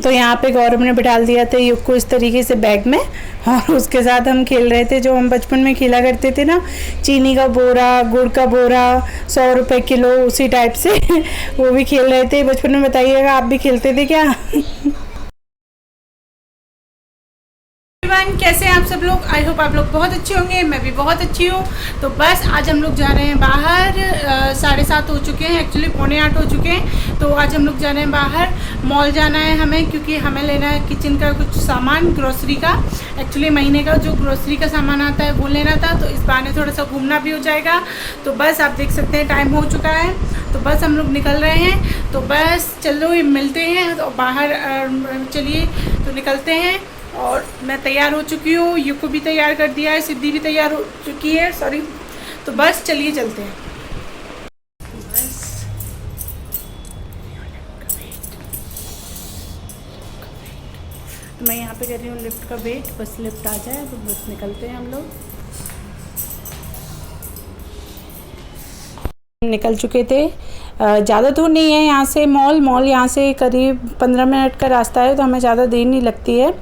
तो यहाँ पे गौरव ने बिठा दिया था युग को इस तरीके से बैग में, और उसके साथ हम खेल रहे थे जो हम बचपन में खेला करते थे ना, चीनी का बोरा, गुड़ का बोरा, 100 रुपये किलो, उसी टाइप से वो भी खेल रहे थे बचपन में। बताइएगा आप भी खेलते थे क्या? कैसे हैं आप सब लोग? आई होप आप लोग बहुत अच्छे होंगे, मैं भी बहुत अच्छी हूँ। तो बस आज हम लोग जा रहे हैं बाहर, 7:30 हो चुके हैं, एक्चुअली 7:45 हो चुके हैं। तो आज हम लोग जा रहे हैं बाहर, मॉल जाना है हमें, क्योंकि हमें लेना है किचन का कुछ सामान, ग्रोसरी का। एक्चुअली महीने का जो ग्रोसरी का सामान आता है वो लेना था, तो इस बहाने थोड़ा सा घूमना भी हो जाएगा। तो बस आप देख सकते हैं टाइम हो चुका है, तो बस हम लोग निकल रहे हैं। तो बस चलो मिलते हैं, तो बाहर चलिए तो निकलते हैं। और मैं तैयार हो चुकी हूँ, यू को भी तैयार कर दिया है, सिद्धि भी तैयार हो चुकी है, सॉरी। तो बस चलिए चलते हैं। बस तो मैं यहाँ पे कर रही हूँ लिफ्ट का वेट, बस लिफ्ट आ जाए तो बस निकलते हैं हम लोग। निकल चुके थे, ज़्यादा दूर नहीं है यहाँ से मॉल यहाँ से करीब 15 मिनट का रास्ता है, तो हमें ज़्यादा देर नहीं लगती है।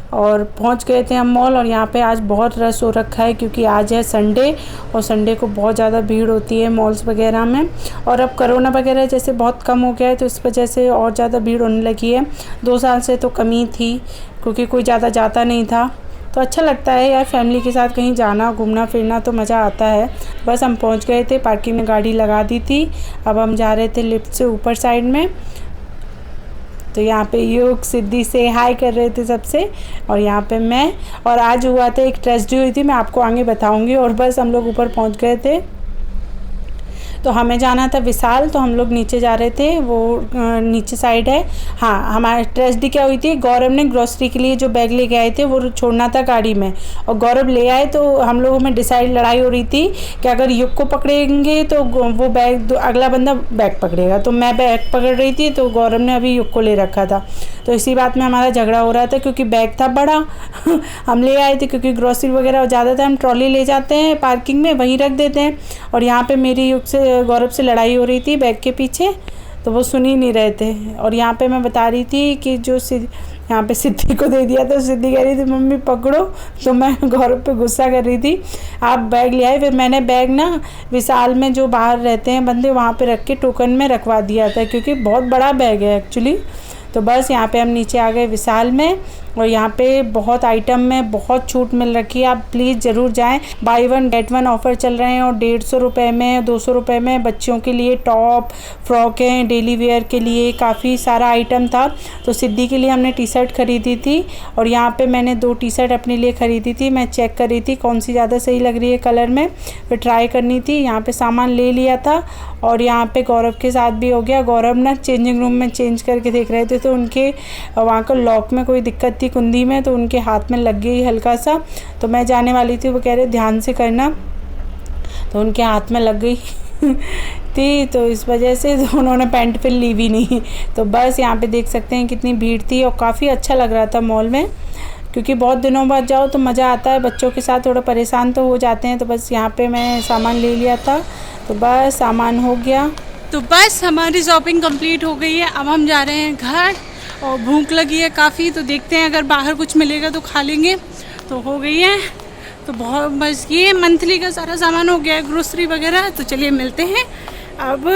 और पहुँच गए थे हम मॉल, और यहाँ पे आज बहुत रश हो रखा है क्योंकि आज है संडे, और संडे को बहुत ज़्यादा भीड़ होती है मॉल्स वगैरह में। और अब कोरोना वगैरह जैसे बहुत कम हो गया है, तो इस वजह से और ज़्यादा भीड़ होने लगी है। 2 साल से तो कमी थी क्योंकि कोई ज़्यादा जाता नहीं था। तो अच्छा लगता है यार, फैमिली के साथ कहीं जाना, घूमना फिरना तो मज़ा आता है। बस हम पहुंच गए थे, पार्किंग में गाड़ी लगा दी थी। अब हम जा रहे थे लिफ्ट से ऊपर साइड में। तो यहाँ पे युग सिद्धि से हाय कर रहे थे सबसे, और यहाँ पे मैं। और आज हुआ था एक ट्रेजेडी हुई थी, मैं आपको आगे बताऊँगी। और बस हम लोग ऊपर पहुँच गए थे। तो हमें जाना था विशाल, तो हम लोग नीचे जा रहे थे, वो नीचे साइड है। हाँ, हमारी ट्रेजेडी क्या हुई थी, गौरव ने ग्रोसरी के लिए जो बैग लेके आए थे वो छोड़ना था गाड़ी में, और गौरव ले आए। तो हम लोगों में लड़ाई हो रही थी कि अगर युग को पकड़ेंगे तो वो बैग, अगला बंदा बैग पकड़ेगा। तो मैं बैग पकड़ रही थी, तो गौरव ने अभी युग को ले रखा था। तो इसी बात में हमारा झगड़ा हो रहा था क्योंकि बैग था बड़ा हम ले आए थे, क्योंकि ग्रोसरी वगैरह ज़्यादातर हम ट्रॉली ले जाते हैं पार्किंग में, वहीं रख देते हैं। और यहाँ पे मेरी युग से गौरव से लड़ाई हो रही थी बैग के पीछे, तो वो सुन ही नहीं रहे थे। और यहाँ पे मैं बता रही थी कि जो यहाँ पे सिद्धि को दे दिया, तो सिद्धि कह रही थी मम्मी पकड़ो, तो मैं गौरव पे गुस्सा कर रही थी, आप बैग ले आए। फिर मैंने बैग ना विशाल में जो बाहर रहते हैं बंदे, वहाँ पे रख के टोकन में रखवा दिया था, क्योंकि बहुत बड़ा बैग है एक्चुअली। तो बस यहाँ पे हम नीचे आ गए विशाल में, और यहाँ पे बहुत आइटम में बहुत छूट मिल रखी है, आप प्लीज़ ज़रूर जाएं। बाई 1 गेट 1 ऑफ़र चल रहे हैं, और 150 रुपये में, 200 रुपये में बच्चों के लिए टॉप, फ्रॉकें, डेली वेयर के लिए काफ़ी सारा आइटम था। तो सिद्धि के लिए हमने टी शर्ट ख़रीदी थी, और यहाँ पे मैंने 2 टी शर्ट अपने लिए ख़रीदी थी। मैं चेक कर रही थी कौन सी ज़्यादा सही लग रही है कलर में, फिर ट्राई करनी थी। यहाँ पर सामान ले लिया था, और यहाँ पर गौरव के साथ भी हो गया। गौरव ना चेंजिंग रूम में चेंज करके देख रहे थे, तो उनके वहाँ का लॉक में कोई दिक्कत थी कुंडी में, तो उनके हाथ में लग गई हल्का सा। तो मैं जाने वाली थी, वो कह रहे ध्यान से करना, तो उनके हाथ में लग गई थी, तो इस वजह से तो उन्होंने पैंट फिर ली भी नहीं। तो बस यहाँ पे देख सकते हैं कितनी भीड़ थी, और काफ़ी अच्छा लग रहा था मॉल में, क्योंकि बहुत दिनों बाद जाओ तो मज़ा आता है। बच्चों के साथ थोड़ा परेशान तो हो जाते हैं। तो बस यहाँ पे मैं सामान ले लिया था, तो बस सामान हो गया। तो बस हमारी शॉपिंग कंप्लीट हो गई है, अब हम जा रहे हैं घर, और भूख लगी है काफ़ी, तो देखते हैं अगर बाहर कुछ मिलेगा तो खा लेंगे। तो हो गई है, तो बहुत बस ये मंथली का सारा सामान हो गया है, ग्रोसरी वगैरह। तो चलिए मिलते हैं, अब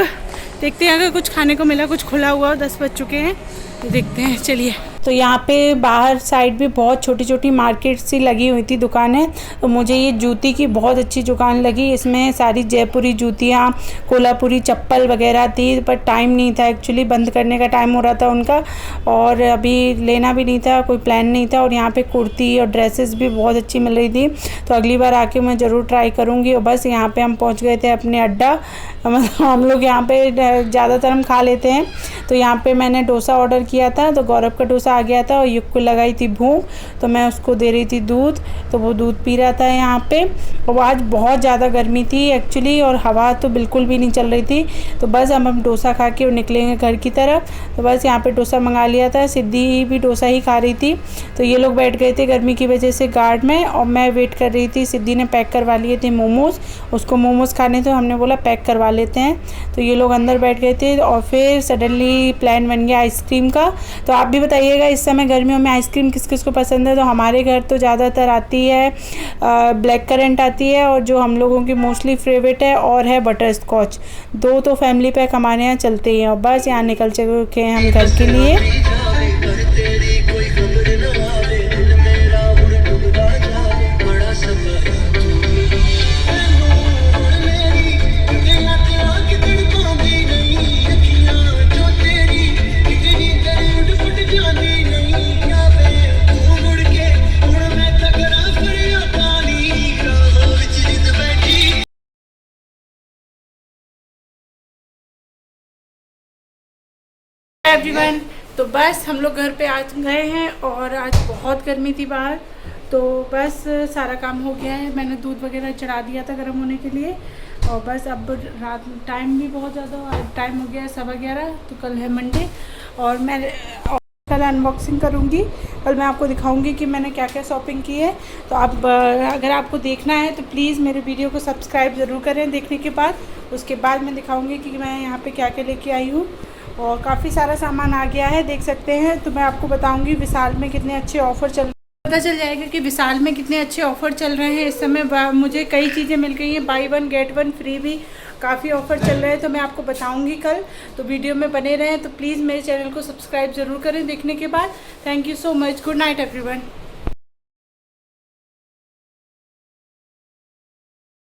देखते हैं अगर कुछ खाने को मिला, कुछ खुला हुआ, 10 बज चुके हैं, तो देखते हैं चलिए। तो यहाँ पे बाहर साइड भी बहुत छोटी छोटी मार्केट सी लगी हुई थी दुकानें। तो मुझे ये जूती की बहुत अच्छी दुकान लगी, इसमें सारी जयपुरी जूतियाँ, कोल्हापुरी चप्पल वगैरह थी, पर टाइम नहीं था एक्चुअली, बंद करने का टाइम हो रहा था उनका, और अभी लेना भी नहीं था, कोई प्लान नहीं था। और यहाँ पे कुर्ती और ड्रेसेस भी बहुत अच्छी मिल रही थी, तो अगली बार आके मैं ज़रूर ट्राई करूँगी। और बस यहाँ पर हम पहुँच गए थे अपने अड्डा, मतलब हम लोग यहाँ पर ज़्यादातर हम खा लेते हैं। तो यहाँ पर मैंने डोसा ऑर्डर किया था, तो गौरव का डोसा सा आ गया था और युग को लगाई थी भूख, तो मैं उसको दे रही थी दूध, तो वो दूध पी रहा था यहाँ पे। और आज बहुत ज़्यादा गर्मी थी एक्चुअली, और हवा तो बिल्कुल भी नहीं चल रही थी। तो बस हम डोसा खा के निकलेंगे घर की तरफ। तो बस यहाँ पे डोसा मंगा लिया था, सिद्धि भी डोसा ही खा रही थी। तो ये लोग बैठ गए थे गर्मी की वजह से गार्ड में, और मैं वेट कर रही थी। सिद्धि ने पैक करवा लिए थे मोमोज़, उसको मोमोज़ खाने, तो हमने बोला पैक करवा लेते हैं। तो ये लोग अंदर बैठ गए थे, और फिर सडनली प्लान बन गया आइसक्रीम का। तो आप भी बताइएगा इस समय गर्मियों में आइसक्रीम किस किस को पसंद है। तो हमारे घर तो ज़्यादातर आती है ब्लैक करंट आती है, और जो हम लोगों की मोस्टली फेवरेट है और है बटर स्कॉच। 2 तो फैमिली पैक हमारे यहाँ चलते ही हैं। और बस यहाँ निकल चुके हैं हम घर के लिए। एवरीवन, तो बस हम लोग घर पे आ गए हैं, और आज बहुत गर्मी थी बाहर। तो बस सारा काम हो गया है, मैंने दूध वगैरह चढ़ा दिया था गर्म होने के लिए। और बस अब रात टाइम भी बहुत ज़्यादा टाइम हो गया है 11:15। तो कल है मंडे, और मैं कल अनबॉक्सिंग करूँगी। कल मैं आपको दिखाऊंगी कि मैंने क्या क्या शॉपिंग की है। तो आप अगर आपको देखना है तो प्लीज़ मेरे वीडियो को सब्सक्राइब ज़रूर करें देखने के बाद। उसके बाद मैं दिखाऊंगी कि मैं यहाँ पे क्या क्या लेके आई हूँ। और काफ़ी सारा सामान आ गया है, देख सकते हैं। तो मैं आपको बताऊंगी विशाल में कितने अच्छे ऑफ़र चल रहे हैं। पता चल जाएगा कि विशाल में कितने अच्छे ऑफ़र चल रहे हैं इस समय। मुझे कई चीज़ें मिल गई हैं, बाई 1 गेट 1 फ्री भी काफ़ी ऑफ़र चल रहे हैं। तो मैं आपको बताऊंगी कल, तो वीडियो में बने रहें। तो प्लीज़ मेरे चैनल को सब्सक्राइब ज़रूर करें देखने के बाद। Thank you so much. Good night everyone.